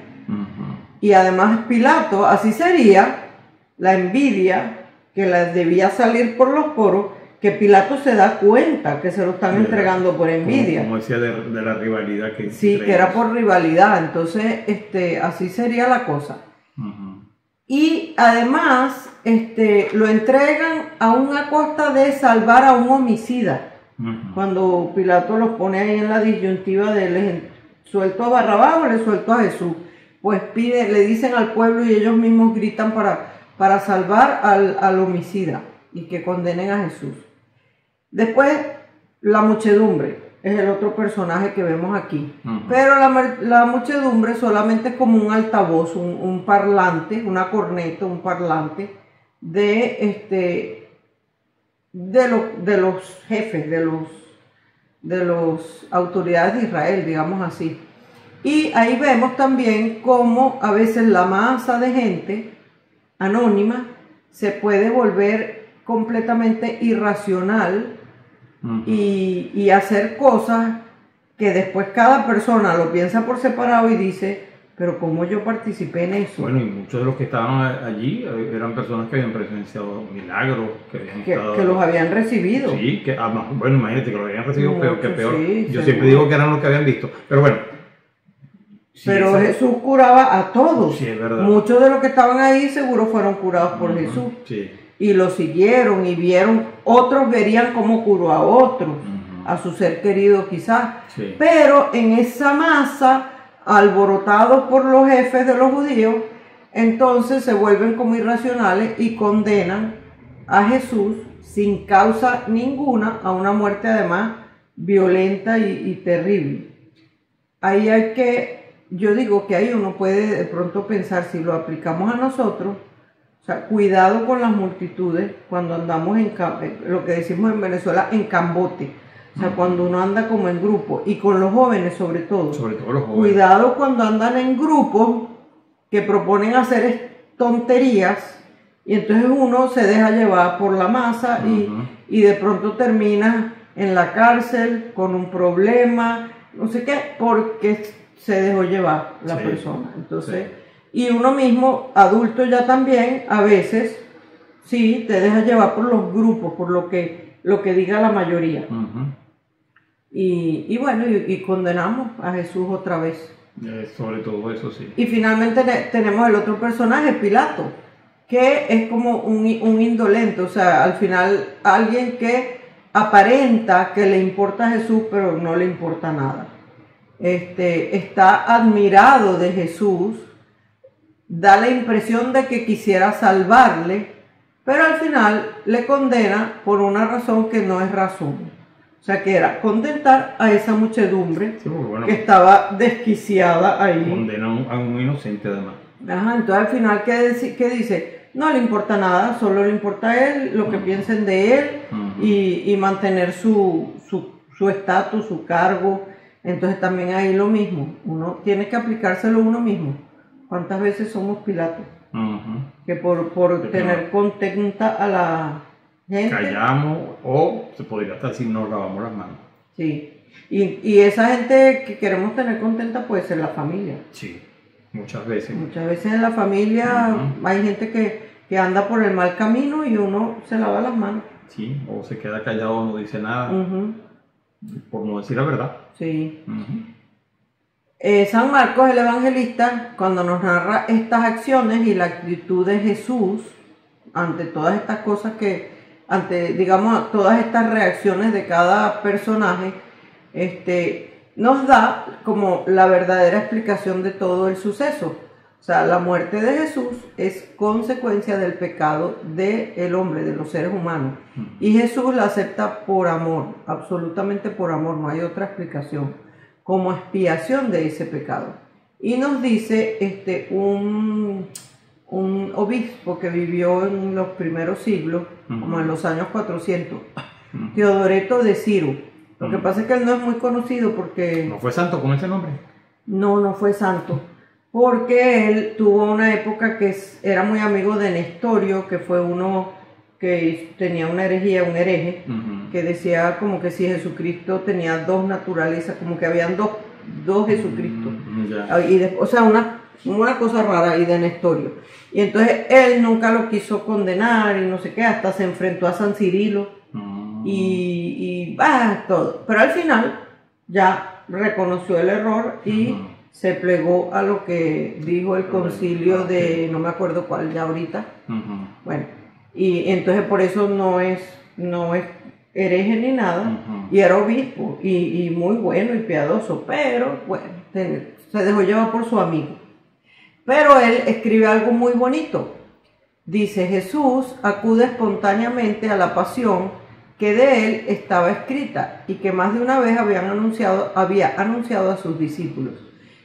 Y además Pilato, así sería la envidia que les debía salir por los poros, que Pilato se da cuenta que se lo están entregando por envidia. Como decía de la rivalidad que sí, entre que era ellos. por rivalidad. Entonces, así sería la cosa. Y además, lo entregan aún a costa de salvar a un homicida. Cuando Pilato los pone ahí en la disyuntiva de ¿les suelto a Barrabás o les suelto a Jesús? Pues le dicen al pueblo y ellos mismos gritan para salvar al homicida y que condenen a Jesús. Después, la muchedumbre es el otro personaje que vemos aquí. Pero la muchedumbre solamente es como un altavoz, un parlante, una corneta, un parlante de los jefes, de los autoridades de Israel, digamos así. Y ahí vemos también cómo a veces la masa de gente anónima se puede volver completamente irracional y hacer cosas que después cada persona lo piensa por separado y dice, pero ¿cómo yo participé en eso? Bueno, y muchos de los que estaban allí eran personas que habían presenciado milagros, que los habían recibido. Sí, bueno, imagínate que lo habían recibido peor que peor. Sí, yo seguro. siempre digo que eran los que habían visto, pero bueno. Sí, pero Jesús curaba a todos. Sí, es verdad. Muchos de los que estaban ahí seguro fueron curados por Jesús. Sí. Y lo siguieron y vieron, otros verían cómo curó a otros, a su ser querido quizás. Sí. Pero en esa masa, alborotados por los jefes de los judíos, entonces se vuelven como irracionales y condenan a Jesús sin causa ninguna a una muerte además violenta y terrible. Ahí yo digo que ahí uno puede de pronto pensar, si lo aplicamos a nosotros, o sea, cuidado con las multitudes cuando andamos lo que decimos en Venezuela, en cambote. O sea, cuando uno anda como en grupo, y con los jóvenes sobre todo. Sobre todo los jóvenes. Cuidado cuando andan en grupos que proponen hacer tonterías, y entonces uno se deja llevar por la masa y de pronto termina en la cárcel con un problema, no sé qué, porque se dejó llevar la persona. Entonces, y uno mismo, adulto ya también, a veces, sí, te deja llevar por los grupos, por lo que diga la mayoría. Y bueno, y condenamos a Jesús otra vez. Sobre todo eso, sí. Y finalmente tenemos el otro personaje, Pilato, que es como un indolente, o sea, al final alguien que aparenta que le importa a Jesús, pero no le importa nada. Está admirado de Jesús, da la impresión de que quisiera salvarle, pero al final le condena por una razón que no es razón. O sea, que era contentar a esa muchedumbre que estaba desquiciada ahí. Condena a un inocente además. Ajá, entonces al final, ¿qué dice? No le importa nada, solo le importa a él, lo que piensen de él y mantener su estatus, su cargo. Entonces también ahí lo mismo, uno tiene que aplicárselo uno mismo. ¿Cuántas veces somos Pilatos? Ujú. que por Que tener contenta a la gente. Callamos o se podría hasta decir nos lavamos las manos. Sí. Y esa gente que queremos tener contenta puede ser la familia. Sí, muchas veces. Muchas veces en la familia Ujú. hay gente que anda por el mal camino y uno se lava las manos. Sí, o se queda callado o no dice nada, Ujú. por no decir la verdad. Sí. Ujú. San Marcos, el evangelista, cuando nos narra estas acciones y la actitud de Jesús ante todas estas cosas ante, digamos, todas estas reacciones de cada personaje, nos da como la verdadera explicación de todo el suceso. O sea, la muerte de Jesús es consecuencia del pecado del hombre, de los seres humanos. Y Jesús la acepta por amor, absolutamente por amor, no hay otra explicación, como expiación de ese pecado. Y nos dice un obispo que vivió en los primeros siglos, como en los años 400, Teodoreto de Ciro. Lo que pasa es que él no es muy conocido porque... ¿No fue santo con ese nombre? No fue santo, porque él tuvo una época que era muy amigo de Nestorio, que fue uno que tenía una herejía, un hereje, Ujú. que decía como que si Jesucristo tenía dos naturalezas, como que habían dos Jesucristos. Ya. O sea, una cosa rara ahí de Nestorio. Y entonces él nunca lo quiso condenar y no sé qué, hasta se enfrentó a San Cirilo y todo. Pero al final ya reconoció el error y Ujú. se plegó a lo que dijo el concilio de, no me acuerdo cuál ya ahorita. Ujú. Bueno, y entonces por eso no es hereje ni nada, Ujú. y era obispo, y muy bueno y piadoso, pero bueno, se dejó llevar por su amigo. Pero él escribe algo muy bonito. Dice, Jesús acude espontáneamente a la pasión que de él estaba escrita y que más de una vez había anunciado a sus discípulos.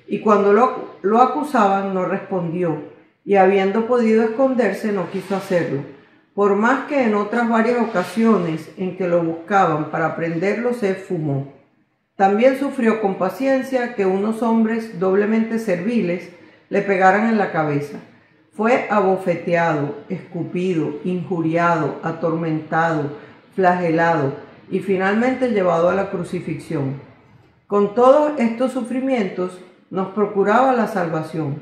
Y cuando lo acusaban no respondió, y habiendo podido esconderse no quiso hacerlo. Por más que en otras varias ocasiones en que lo buscaban para prenderlo se esfumó. También sufrió con paciencia que unos hombres doblemente serviles le pegaran en la cabeza. Fue abofeteado, escupido, injuriado, atormentado, flagelado y finalmente llevado a la crucifixión. Con todos estos sufrimientos nos procuraba la salvación,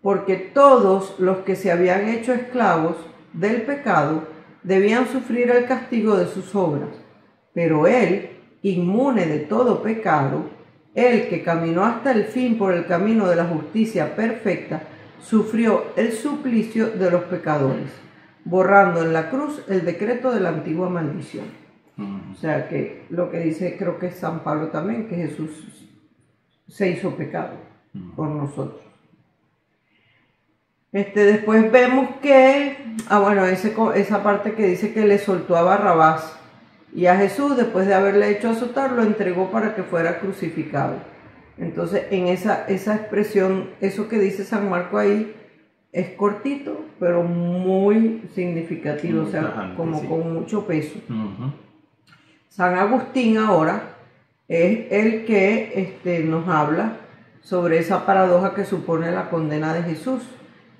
porque todos los que se habían hecho esclavos del pecado debían sufrir el castigo de sus obras, pero él, inmune de todo pecado, él que caminó hasta el fin por el camino de la justicia perfecta, sufrió el suplicio de los pecadores, borrando en la cruz el decreto de la antigua maldición. Ujú. O sea que lo que dice, creo que es San Pablo también, que Jesús se hizo pecado por nosotros. Después vemos que, esa parte que dice que le soltó a Barrabás y a Jesús, después de haberle hecho azotar, lo entregó para que fuera crucificado. Entonces, en esa expresión, eso que dice San Marco ahí, es cortito, pero muy significativo, Muy o sea, tajante, como sí. con mucho peso. Ujú. San Agustín ahora es el que nos habla sobre esa paradoja que supone la condena de Jesús.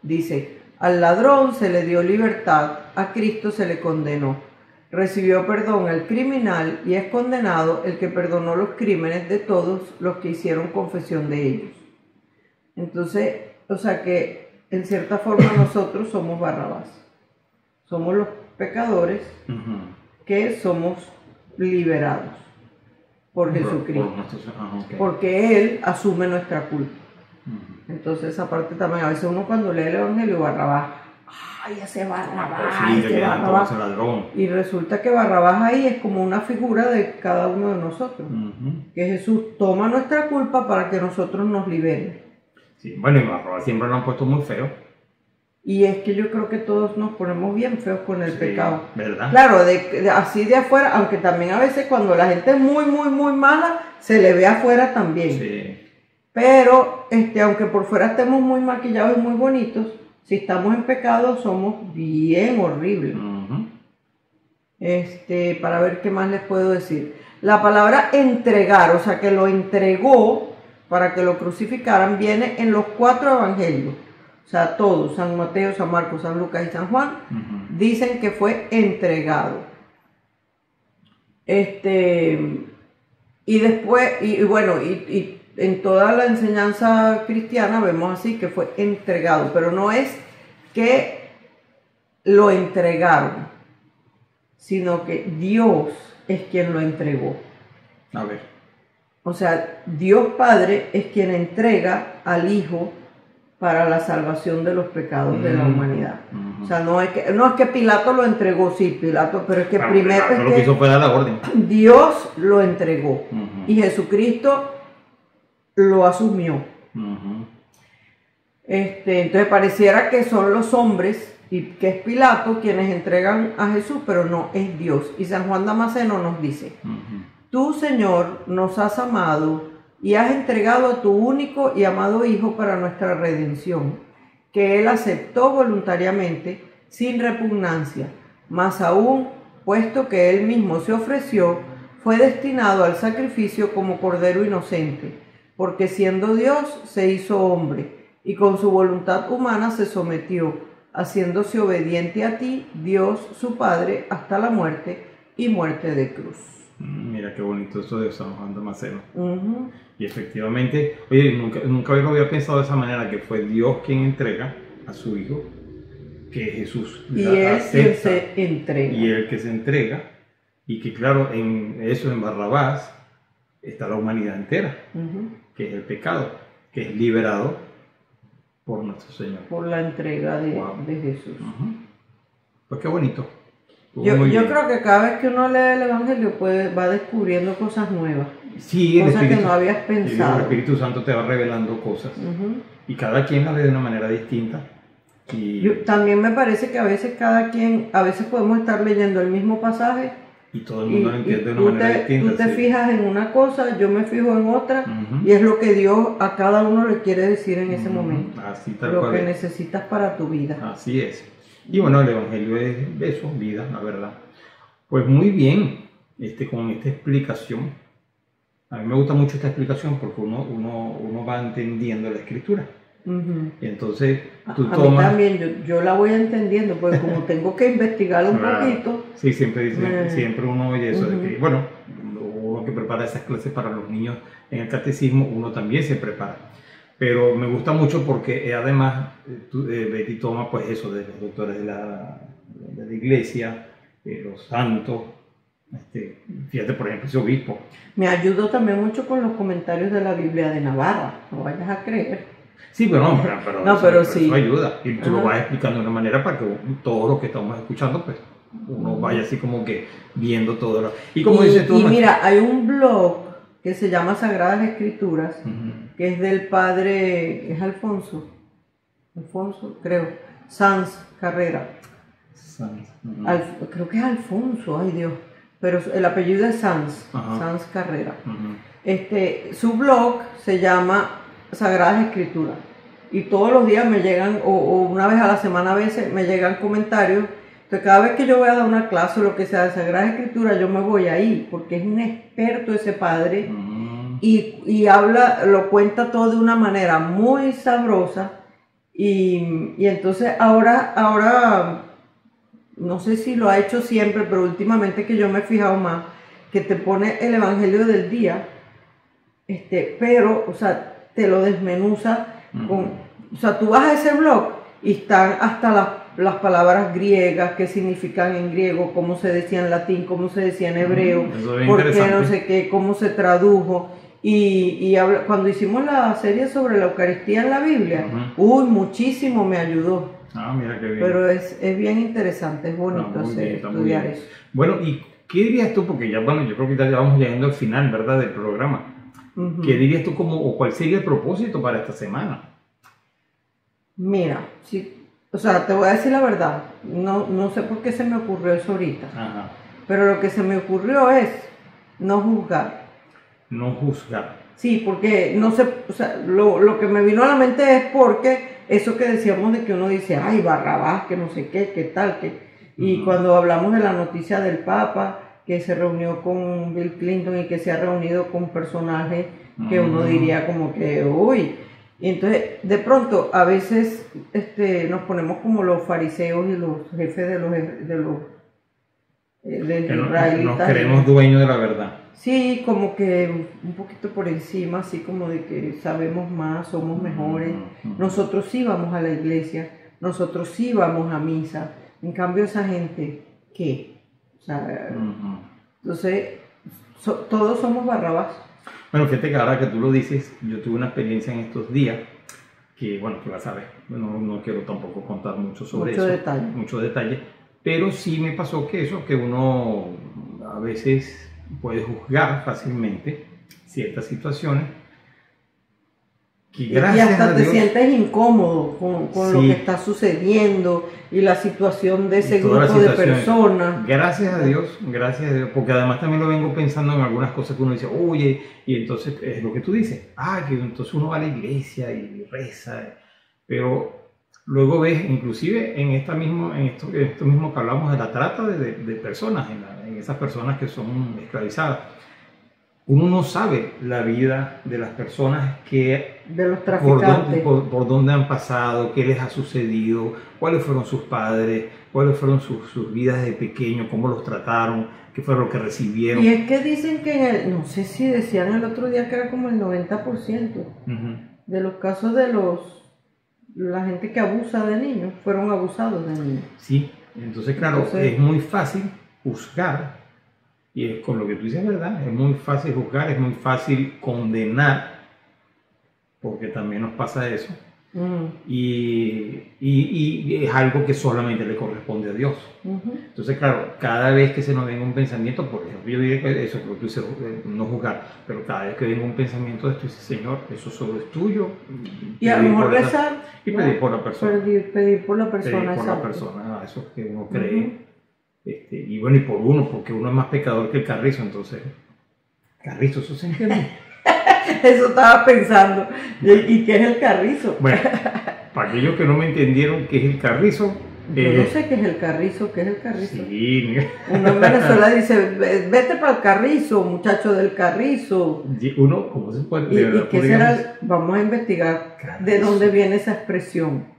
Dice, al ladrón se le dio libertad, a Cristo se le condenó. Recibió perdón el criminal y es condenado el que perdonó los crímenes de todos los que hicieron confesión de ellos. Entonces, o sea que en cierta forma nosotros somos Barrabás. Somos los pecadores Ujú. que somos liberados por Jesucristo, Ok. porque Él asume nuestra culpa. Ujú. Entonces esa parte también, a veces uno cuando lee el Evangelio, Barrabás, ¡ay, ese Barrabás! Sí, ese que quedan Barrabás! todos ese ladrón. Y resulta que Barrabás ahí es como una figura de cada uno de nosotros, Ujú. que Jesús toma nuestra culpa para que nosotros nos liberen. Sí, bueno, y Barrabás siempre lo han puesto muy feo. Y es que yo creo que todos nos ponemos bien feos con el Sí, pecado. ¿verdad? Claro, así de afuera, aunque también a veces cuando la gente es muy, muy, muy mala, se le ve afuera también. Sí. Pero, aunque por fuera estemos muy maquillados y muy bonitos, si estamos en pecado somos bien horribles. Ujú. Para ver qué más les puedo decir. La palabra entregar, o sea que lo entregó para que lo crucificaran, viene en los 4 evangelios. O o sea, todos, San Mateo, San Marcos, San Lucas y San Juan, Ujú. dicen que fue entregado. Y después, y bueno, y en toda la enseñanza cristiana vemos así que fue entregado, pero no es que lo entregaron, sino que Dios es quien lo entregó. A ver. O sea, Dios Padre es quien entrega al Hijo para la salvación de los pecados de la humanidad. Ujú. O sea, no es que Pilato lo entregó, sí, Pilato, pero es que Bueno, primero Pilato es lo que que hizo fue dar la orden. Dios lo entregó Ujú. y Jesucristo lo asumió. Ujú. Entonces pareciera que son los hombres y que es Pilato quienes entregan a Jesús, pero no, es Dios. Y San Juan Damasceno nos dice: Ujú. tú, Señor, nos has amado y has entregado a tu único y amado Hijo para nuestra redención, que Él aceptó voluntariamente, sin repugnancia, más aún, puesto que Él mismo se ofreció, fue destinado al sacrificio como Cordero inocente, porque siendo Dios se hizo hombre, y con su voluntad humana se sometió, haciéndose obediente a ti, Dios su Padre, hasta la muerte y muerte de cruz. Mira qué bonito eso de San Juan Damasceno. Ujú. Y efectivamente, oye, nunca lo había pensado de esa manera, que fue Dios quien entrega a su Hijo, que Jesús Y la es quien acepta, se entrega. y el que se entrega, y que claro, en eso, en Barrabás, está la humanidad entera, Ujú. que es el pecado, que es liberado por nuestro Señor. Por la entrega Wow. de Jesús. Ujú. Pues qué bonito. Estuvo Yo muy bien. creo que cada vez que uno lee el Evangelio va descubriendo cosas nuevas, Sí, cosas que no habías el pensado. Espíritu Santo te va revelando cosas. Ujú. Y cada quien la ve de una manera distinta. Y, También me parece que a veces a veces podemos estar leyendo el mismo pasaje y todo el y, mundo lo entiende de tú una manera te, distinta. tú te sí. fijas en una cosa, yo me fijo en otra, Ujú. y es lo que Dios a cada uno le quiere decir en ese Ujú. momento, Así tal lo cual que es. necesitas para tu vida. Así es. Y bueno, el Evangelio es eso, vida, la verdad. Pues muy bien, con esta explicación. A mí me gusta mucho esta explicación porque uno va entendiendo la Escritura. Ujú. Y entonces tú A mí tomas... también, yo la voy entendiendo, porque como tengo que investigar un Claro. poquito, Sí, siempre Mm. uno oye eso, de Ujú. que, bueno, uno que prepara esas clases para los niños en el catecismo, uno también se prepara. Pero me gusta mucho porque además Betty toma pues eso de los doctores de la iglesia, los santos, fíjate por ejemplo ese obispo. me ayudó también mucho con los comentarios de la Biblia de Navarra, no vayas a creer. Sí, pero no, No, pero eso sí. ayuda. Y tú lo Ajá. vas explicando de una manera para que todos los que estamos escuchando, pues uno vaya así como que viendo todo. Y como dices tú, Y no- mira, hay un blog que se llama Sagradas Escrituras, Ujú. que es del padre, es Alfonso, creo, Sanz Carrera. Ujú. Creo que es Alfonso, ay Dios, pero el apellido es Sanz, Ajá. Sanz Carrera. Ujú. Su blog se llama Sagradas Escrituras, y todos los días me llegan, o una vez a la semana a veces, me llegan comentarios. Entonces cada vez que yo voy a dar una clase o lo que sea de Sagradas Escrituras, yo me voy ahí, porque es un experto ese padre, Ujú. y lo cuenta todo de una manera muy sabrosa, y entonces ahora, no sé si lo ha hecho siempre, pero últimamente que yo me he fijado más, que te pone el Evangelio del día, pero, o sea, te lo desmenuza o sea, tú vas a ese blog y están hasta las palabras griegas, qué significan en griego, cómo se decía en latín, cómo se decía en hebreo, Eso es bien por qué interesante. no sé qué, cómo se tradujo. Cuando hicimos la serie sobre la Eucaristía en la Biblia, muchísimo me ayudó. Ah, mira qué bien. Pero es bien interesante, es bonito Ah, muy bien, está muy estudiar bien. eso. Bueno, ¿y qué dirías tú? Porque ya, bueno, yo creo que ya vamos llegando al final, ¿verdad? Del programa. Ujú. ¿Qué dirías tú o cuál sería el propósito para esta semana? Mira, o sea, te voy a decir la verdad, no sé por qué se me ocurrió eso ahorita, Ajá. pero lo que se me ocurrió es no juzgar. No juzgar. Sí, porque no sé, o sea, lo que me vino a la mente es porque eso que decíamos de que uno dice, ay, Barrabás, que no sé qué tal, y Ujú. cuando hablamos de la noticia del Papa, que se reunió con Bill Clinton y que se ha reunido con personajes que uno Ujú. diría como que, uy, Y entonces, de pronto, a veces nos ponemos como los fariseos y los jefes de los Que nos israelitas. creemos dueños de la verdad. Sí, como que un poquito por encima, así como de que sabemos más, somos mejores. Nosotros sí vamos a la iglesia, nosotros sí vamos a misa. En cambio, esa gente, ¿qué? O sea, entonces, todos somos Barrabás. Bueno, fíjate que ahora que tú lo dices, yo tuve una experiencia en estos días que, bueno, que vas a ver, no quiero tampoco contar mucho sobre mucho detalle, pero sí me pasó que eso, que uno a veces puede juzgar fácilmente ciertas situaciones que Y gracias hasta a te Dios, sientes incómodo con lo Sí. que está sucediendo y la situación de ese y todas las grupo de situaciones. personas. Gracias a Dios, porque además también lo vengo pensando en algunas cosas que uno dice, oye, y entonces es lo que tú dices, que entonces uno va a la iglesia y reza, pero luego ves, inclusive en esto mismo que hablamos de la trata de personas, en esas personas que son esclavizadas, uno no sabe la vida de las personas que De los traficantes. por dónde han pasado, qué les ha sucedido, cuáles fueron sus padres, cuáles fueron sus vidas de pequeño, cómo los trataron, qué fue lo que recibieron. Y es que dicen que no sé si decían el otro día que era como el 90% de los casos de la gente que abusa de niños, fueron abusados de niños. Sí, entonces claro, es muy fácil juzgar, y es con lo que tú dices, ¿verdad? Es muy fácil juzgar, es muy fácil condenar, porque también nos pasa eso, y es algo que solamente le corresponde a Dios. Entonces, claro, cada vez que se nos venga un pensamiento, por ejemplo, yo diría que eso, creo que dice, no juzgar, pero cada vez que venga un pensamiento de esto, dice, Señor, eso solo es tuyo. Y a lo mejor rezar. Y pedir por la persona. Pedir por la persona. Pedir por la exacto. persona, eso que uno cree. Y bueno, y por uno, porque uno es más pecador que el carrizo, entonces, carrizo, eso se entiende. Eso estaba pensando. ¿Y qué es el carrizo? Bueno, para aquellos que no me entendieron qué es el carrizo. Yo no sé qué es el carrizo, ¿qué es el carrizo? Sí, Uno en Venezuela dice, vete para el carrizo, muchacho del carrizo. uno, ¿cómo se puede? ¿Y qué será? Vamos a investigar de dónde viene esa expresión.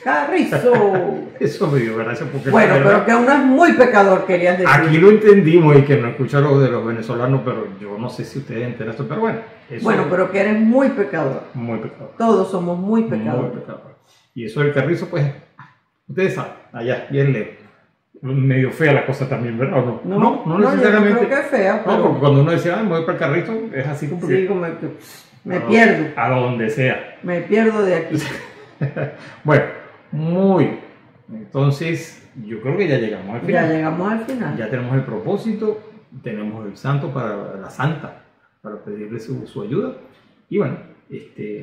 ¡Carrizo! Eso me dio gracia porque... Bueno, pero que uno es muy pecador, querías decir. Aquí lo entendimos y que no escucha lo de los venezolanos, pero yo no sé si ustedes entienden esto, pero bueno. Bueno, pero que eres muy pecador. Muy pecador. Todos somos muy pecadores. Muy pecador. Y eso del carrizo, pues, ustedes saben, allá, bien lejos. Medio fea la cosa también, ¿verdad? ¿O no? No necesariamente. Yo creo que es fea, pero... No, porque cuando uno dice, me voy para el carrizo, es así como que... Sí, como que me pierdo. A donde sea. Me pierdo de aquí. Bueno, muy bien. Entonces, yo creo que ya llegamos al final. Ya llegamos al final. Ya tenemos el propósito, tenemos el santo para la santa, para pedirle su ayuda. Y bueno,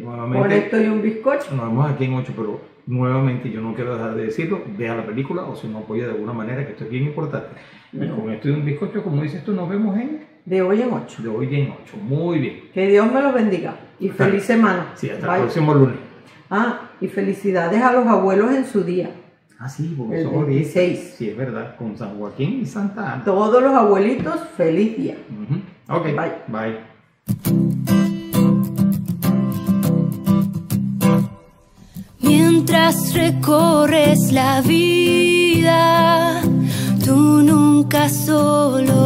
nuevamente... Con esto y un bizcocho. Nos vemos aquí en 8, pero nuevamente yo no quiero dejar de decirlo, vea la película o si no apoya de alguna manera, que esto es bien importante. Y con esto y un bizcocho, como dices tú, nos vemos De hoy en 8. de hoy en 8. Muy bien. Que Dios me los bendiga. Y feliz semana. Sí, hasta Bye. el próximo lunes. Y felicidades a los abuelos en su día. Sí, porque El son 26. Sí, es verdad, con San Joaquín y Santa Ana. Todos los abuelitos, feliz día. Ok, Bye. Bye. Mientras recorres la vida, tú nunca solo